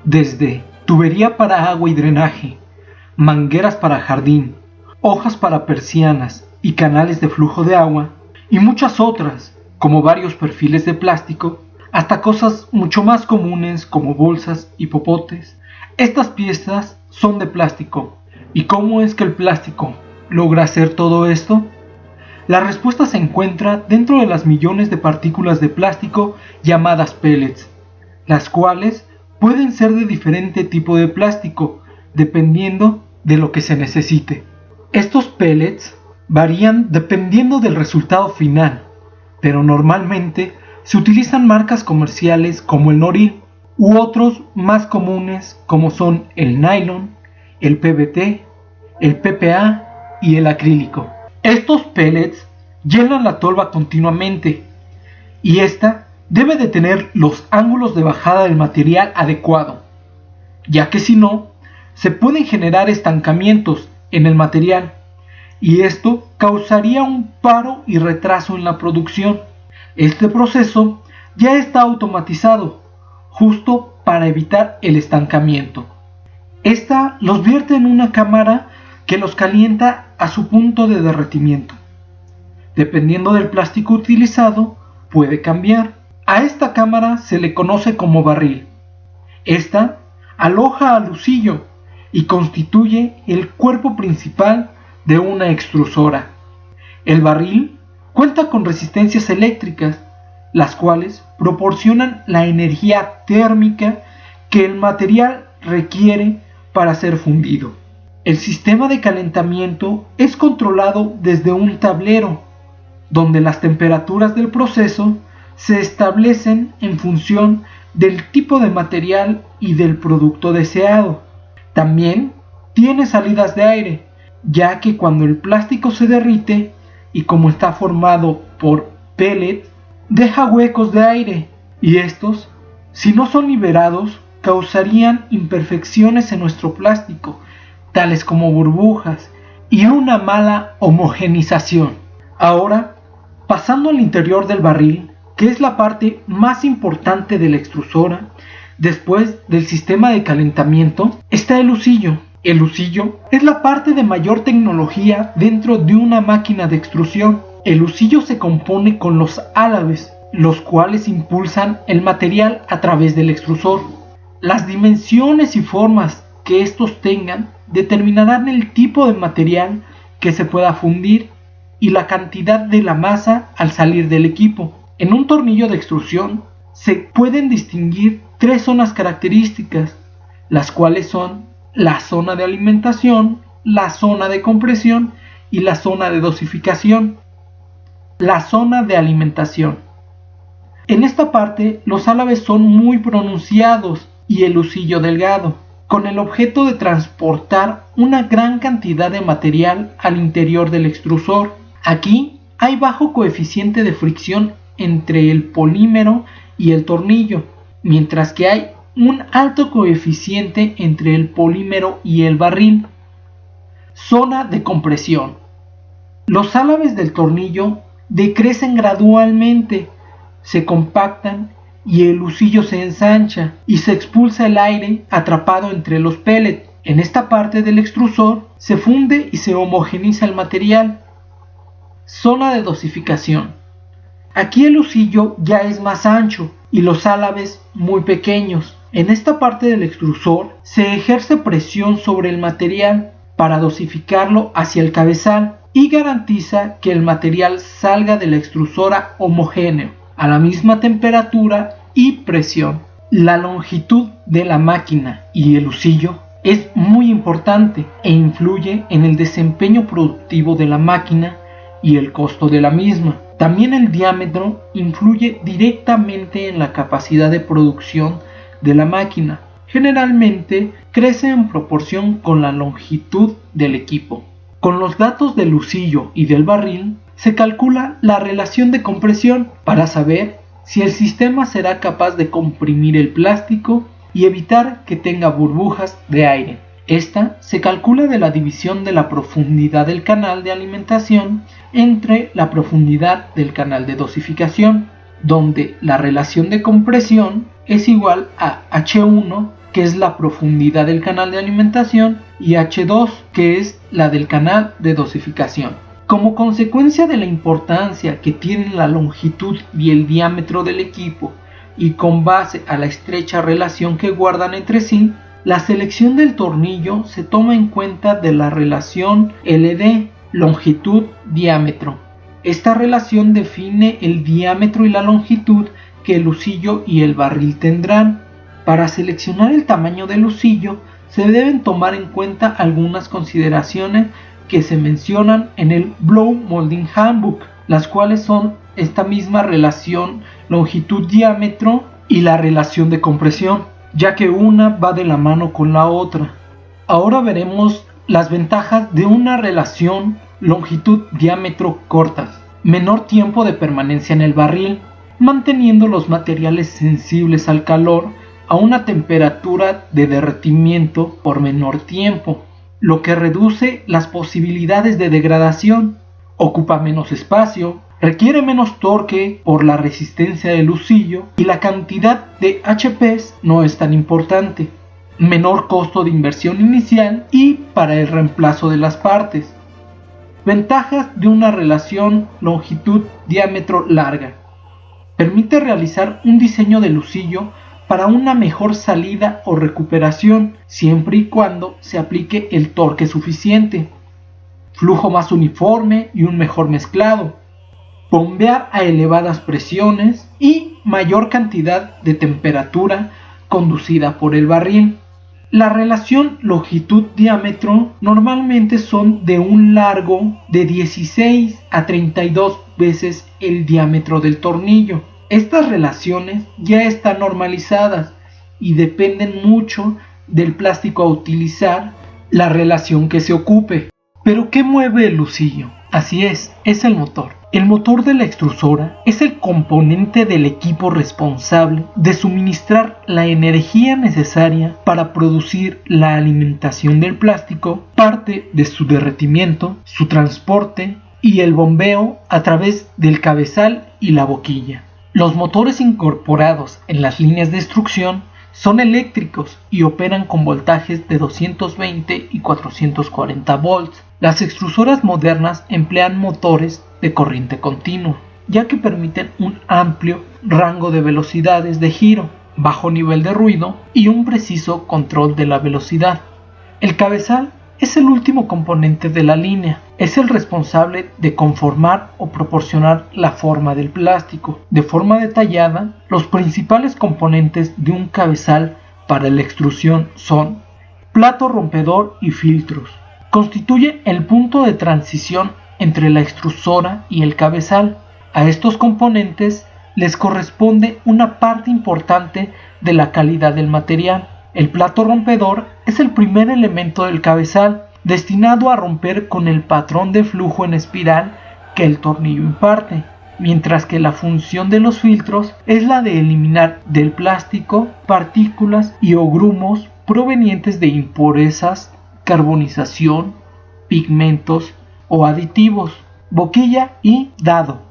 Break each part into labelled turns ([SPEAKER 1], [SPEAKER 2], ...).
[SPEAKER 1] desde tubería para agua y drenaje, mangueras para jardín, hojas para persianas y canales de flujo de agua, y muchas otras, como varios perfiles de plástico, hasta cosas mucho más comunes como bolsas y popotes. Estas piezas son de plástico. ¿Y cómo es que el plástico logra hacer todo esto? La respuesta se encuentra dentro de las millones de partículas de plástico llamadas pellets, las cuales pueden ser de diferente tipo de plástico, dependiendo de lo que se necesite. Estos pellets varían dependiendo del resultado final, pero normalmente se utilizan marcas comerciales como el Noril u otros más comunes como son el nylon, el PVT, el PPA y el acrílico. Estos pellets llenan la tolva continuamente y esta debe de tener los ángulos de bajada del material adecuado, ya que si no, se pueden generar estancamientos en el material y esto causaría un paro y retraso en la producción. Este proceso ya está automatizado, justo para evitar el estancamiento. Esta los vierte en una cámara que los calienta a su punto de derretimiento. Dependiendo del plástico utilizado, puede cambiar. A esta cámara se le conoce como barril. Esta aloja al lucillo y constituye el cuerpo principal de una extrusora. El barril cuenta con resistencias eléctricas, las cuales proporcionan la energía térmica que el material requiere para ser fundido. El sistema de calentamiento es controlado desde un tablero, donde las temperaturas del proceso se establecen en función del tipo de material y del producto deseado. También tiene salidas de aire, ya que cuando el plástico se derrite y como está formado por pellet, deja huecos de aire y estos, si no son liberados, causarían imperfecciones en nuestro plástico, tales como burbujas y una mala homogenización. Ahora, pasando al interior del barril, que es la parte más importante de la extrusora, después del sistema de calentamiento, está el lucillo. El lucillo es la parte de mayor tecnología dentro de una máquina de extrusión. El lucillo se compone con los álabes, los cuales impulsan el material a través del extrusor. Las dimensiones y formas que estos tengan determinarán el tipo de material que se pueda fundir y la cantidad de la masa al salir del equipo. En un tornillo de extrusión se pueden distinguir tres zonas características, las cuales son la zona de alimentación, la zona de compresión y la zona de dosificación. La zona de alimentación. En esta parte los álabes son muy pronunciados y el lucillo delgado, con el objeto de transportar una gran cantidad de material al interior del extrusor. Aquí hay bajo coeficiente de fricción entre el polímero y el tornillo, mientras que hay un alto coeficiente entre el polímero y el barril. Zona de compresión. Los álabes del tornillo decrecen gradualmente, se compactan y el lucillo se ensancha y se expulsa el aire atrapado entre los pellets. En esta parte del extrusor se funde y se homogeniza el material. Zona de dosificación. Aquí el lucillo ya es más ancho y los álabes muy pequeños. En esta parte del extrusor se ejerce presión sobre el material para dosificarlo hacia el cabezal y garantiza que el material salga de la extrusora homogéneo, a la misma temperatura y presión. La longitud de la máquina y el lucillo es muy importante e influye en el desempeño productivo de la máquina y el costo de la misma. También el diámetro influye directamente en la capacidad de producción de la máquina. Generalmente crece en proporción con la longitud del equipo. Con los datos del lucillo y del barril se calcula la relación de compresión para saber si el sistema será capaz de comprimir el plástico y evitar que tenga burbujas de aire. Esta se calcula de la división de la profundidad del canal de alimentación entre la profundidad del canal de dosificación, donde la relación de compresión es igual a H1, que es la profundidad del canal de alimentación, y H2, que es la del canal de dosificación. Como consecuencia de la importancia que tienen la longitud y el diámetro del equipo, y con base a la estrecha relación que guardan entre sí, la selección del tornillo se toma en cuenta de la relación LD, longitud-diámetro. Esta relación define el diámetro y la longitud que el lucillo y el barril tendrán. Para seleccionar el tamaño del lucillo se deben tomar en cuenta algunas consideraciones que se mencionan en el Blow Molding Handbook, las cuales son esta misma relación longitud-diámetro y la relación de compresión, ya que una va de la mano con la otra. Ahora veremos las ventajas de una relación longitud-diámetro cortas: menor tiempo de permanencia en el barril, manteniendo los materiales sensibles al calor a una temperatura de derretimiento por menor tiempo, lo que reduce las posibilidades de degradación, ocupa menos espacio, requiere menos torque por la resistencia del lucillo y la cantidad de HPs no es tan importante, menor costo de inversión inicial y para el reemplazo de las partes. Ventajas de una relación longitud-diámetro larga: permite realizar un diseño de lucillo para una mejor salida o recuperación, siempre y cuando se aplique el torque suficiente, flujo más uniforme y un mejor mezclado, bombear a elevadas presiones y mayor cantidad de temperatura conducida por el barril. La relación longitud-diámetro normalmente son de un largo de 16 a 32 veces el diámetro del tornillo. Estas relaciones ya están normalizadas y dependen mucho del plástico a utilizar, la relación que se ocupe. ¿Pero qué mueve el lucillo? Así es el motor. El motor de la extrusora es el componente del equipo responsable de suministrar la energía necesaria para producir la alimentación del plástico, parte de su derretimiento, su transporte y el bombeo a través del cabezal y la boquilla. Los motores incorporados en las líneas de extrusión son eléctricos y operan con voltajes de 220 y 440 volts. Las extrusoras modernas emplean motores de corriente continua, ya que permiten un amplio rango de velocidades de giro, bajo nivel de ruido y un preciso control de la velocidad. El cabezal es el último componente de la línea. Es el responsable de conformar o proporcionar la forma del plástico. De forma detallada, los principales componentes de un cabezal para la extrusión son plato rompedor y filtros. Constituye el punto de transición entre la extrusora y el cabezal. A estos componentes les corresponde una parte importante de la calidad del material. El plato rompedor es el primer elemento del cabezal, destinado a romper con el patrón de flujo en espiral que el tornillo imparte, mientras que la función de los filtros es la de eliminar del plástico partículas y o grumos provenientes de impurezas, carbonización, pigmentos o aditivos. Boquilla y dado.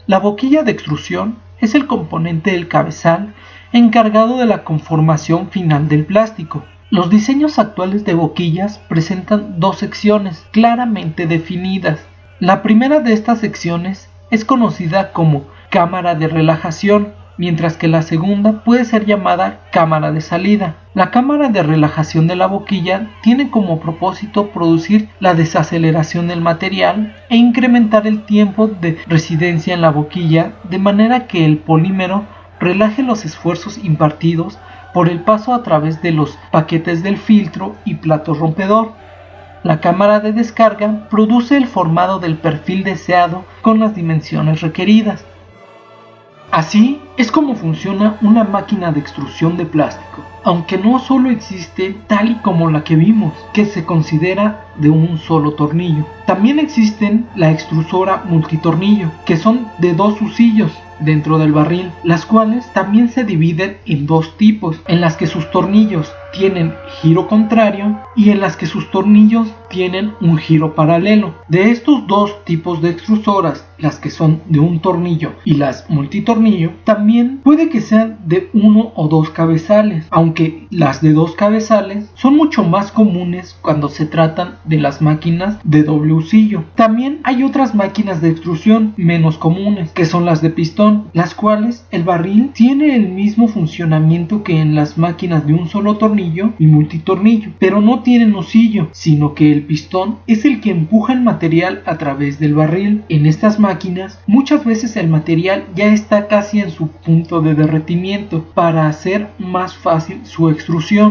[SPEAKER 1] La boquilla de extrusión es el componente del cabezal encargado de la conformación final del plástico. Los diseños actuales de boquillas presentan dos secciones claramente definidas. La primera de estas secciones es conocida como cámara de relajación, mientras que la segunda puede ser llamada cámara de salida. La cámara de relajación de la boquilla tiene como propósito producir la desaceleración del material e incrementar el tiempo de residencia en la boquilla, de manera que el polímero relaje los esfuerzos impartidos por el paso a través de los paquetes del filtro y plato rompedor. La cámara de descarga produce el formado del perfil deseado con las dimensiones requeridas. Así es como funciona una máquina de extrusión de plástico, aunque no solo existe tal y como la que vimos, que se considera de un solo tornillo. También existen la extrusora multitornillo, que son de dos husillos dentro del barril, las cuales también se dividen en dos tipos, en las que sus tornillos tienen giro contrario y en las que sus tornillos tienen un giro paralelo. De estos dos tipos de extrusoras, las que son de un tornillo y las multitornillo, también puede que sean de uno o dos cabezales, aunque las de dos cabezales son mucho más comunes cuando se tratan de las máquinas de doble husillo. También hay otras máquinas de extrusión menos comunes, que son las de pistón, las cuales el barril tiene el mismo funcionamiento que en las máquinas de un solo tornillo y multitornillo, pero no tienen husillo, sino que el pistón es el que empuja el material a través del barril. En estas máquinas muchas veces el material ya está casi en su punto de derretimiento para hacer más fácil su extrusión.